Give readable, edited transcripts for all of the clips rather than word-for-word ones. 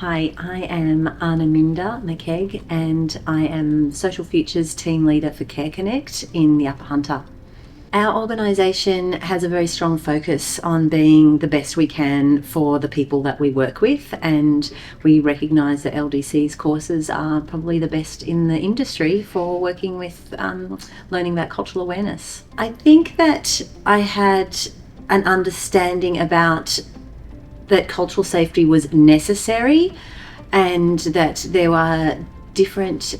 Hi, I am Aanaminda Makeig and I am Social Futures Team Leader for Care Connect in the Upper Hunter. Our organisation has a very strong focus on being the best we can for the people that we work with, and we recognise that LDC's courses are probably the best in the industry for working with learning about cultural awareness. I think that I had an understanding about that cultural safety was necessary and that there were different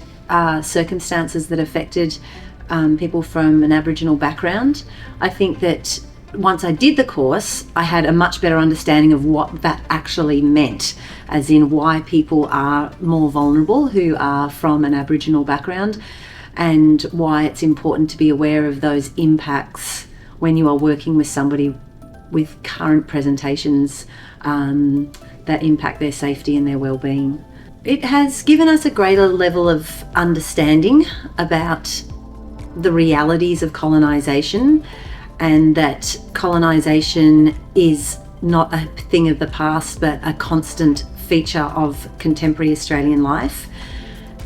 circumstances that affected people from an Aboriginal background. I think that once I did the course, I had a much better understanding of what that actually meant, as in why people are more vulnerable who are from an Aboriginal background, and why it's important to be aware of those impacts when you are working with somebody with current presentations that impact their safety and their well-being. It has given us a greater level of understanding about the realities of colonisation, and that colonisation is not a thing of the past but a constant feature of contemporary Australian life,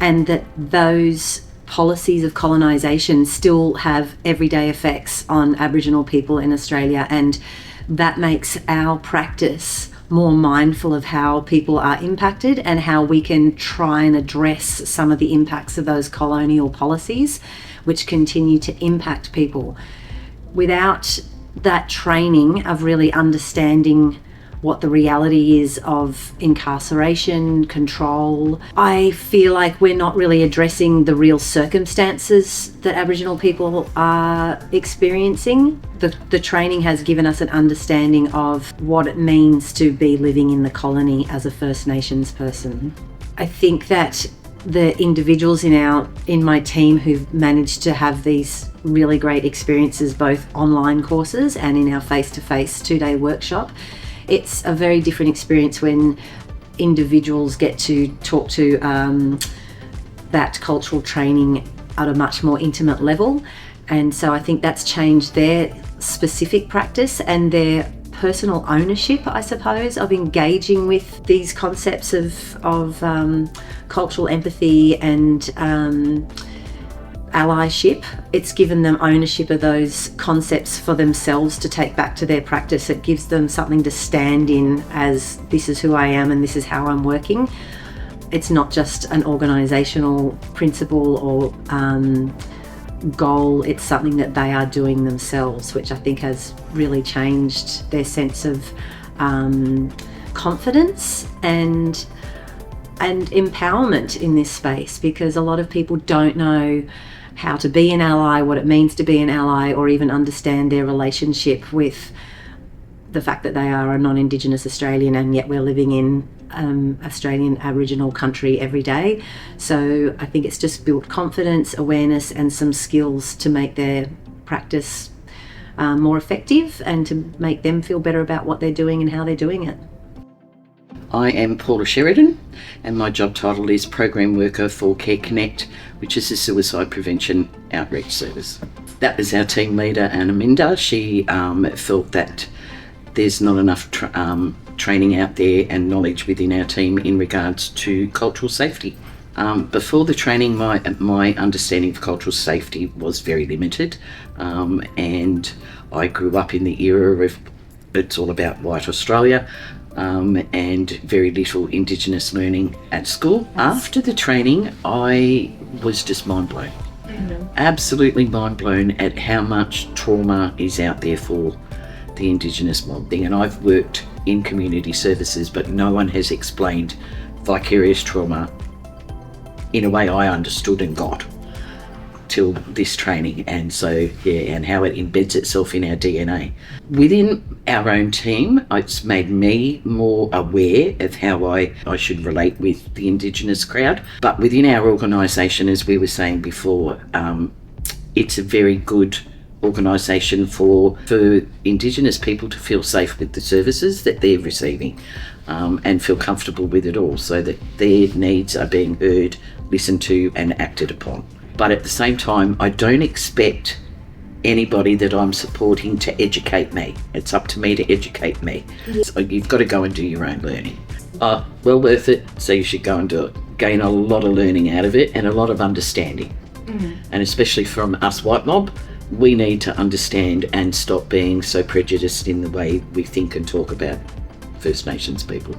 and that those policies of colonisation still have everyday effects on Aboriginal people in Australia, and that makes our practice more mindful of how people are impacted and how we can try and address some of the impacts of those colonial policies which continue to impact people. Without that training of really understanding what the reality is of incarceration, control, I feel like we're not really addressing the real circumstances that Aboriginal people are experiencing. The training has given us an understanding of what it means to be living in the colony as a First Nations person. I think that the individuals in my team who've managed to have these really great experiences, both online courses and in our face-to-face 2-day workshop, it's a very different experience when individuals get to talk to that cultural training at a much more intimate level. And so I think that's changed their specific practice and their personal ownership, I suppose, of engaging with these concepts of cultural empathy and allyship. It's given them ownership of those concepts for themselves to take back to their practice. It gives them something to stand in as, this is who I am and this is how I'm working. It's not just an organisational principle or goal, it's something that they are doing themselves, which I think has really changed their sense of confidence and empowerment in this space, because a lot of people don't know how to be an ally, what it means to be an ally, or even understand their relationship with the fact that they are a non-Indigenous Australian and yet we're living in Australian Aboriginal country every day. So I think it's just built confidence, awareness and some skills to make their practice more effective and to make them feel better about what they're doing and how they're doing it. I am Paula Sheridan and my job title is Program Worker for Care Connect, which is a suicide prevention outreach service. That was our team leader, Aanaminda. She felt that there's not enough training out there and knowledge within our team in regards to cultural safety. Before the training, my understanding of cultural safety was very limited, and I grew up in the era of it's all about white Australia, and very little Indigenous learning at school. After the training, I was just mind blown. Absolutely mind blown at how much trauma is out there for the Indigenous mob-thing. And I've worked in community services, but no one has explained vicarious trauma in a way I understood and got till this training. And so, and how it embeds itself in our DNA. Within our own team, it's made me more aware of how I should relate with the Indigenous crowd. But within our organisation, as we were saying before, it's a very good organisation for Indigenous people to feel safe with the services that they're receiving, and feel comfortable with it all, so that their needs are being heard, listened to and acted upon. But at the same time, I don't expect anybody that I'm supporting to educate me. It's up to me to educate me. So you've got to go and do your own learning. Well worth it, so you should go and do it. Gain a lot of learning out of it and a lot of understanding. And especially from us white mob, we need to understand and stop being so prejudiced in the way we think and talk about First Nations people.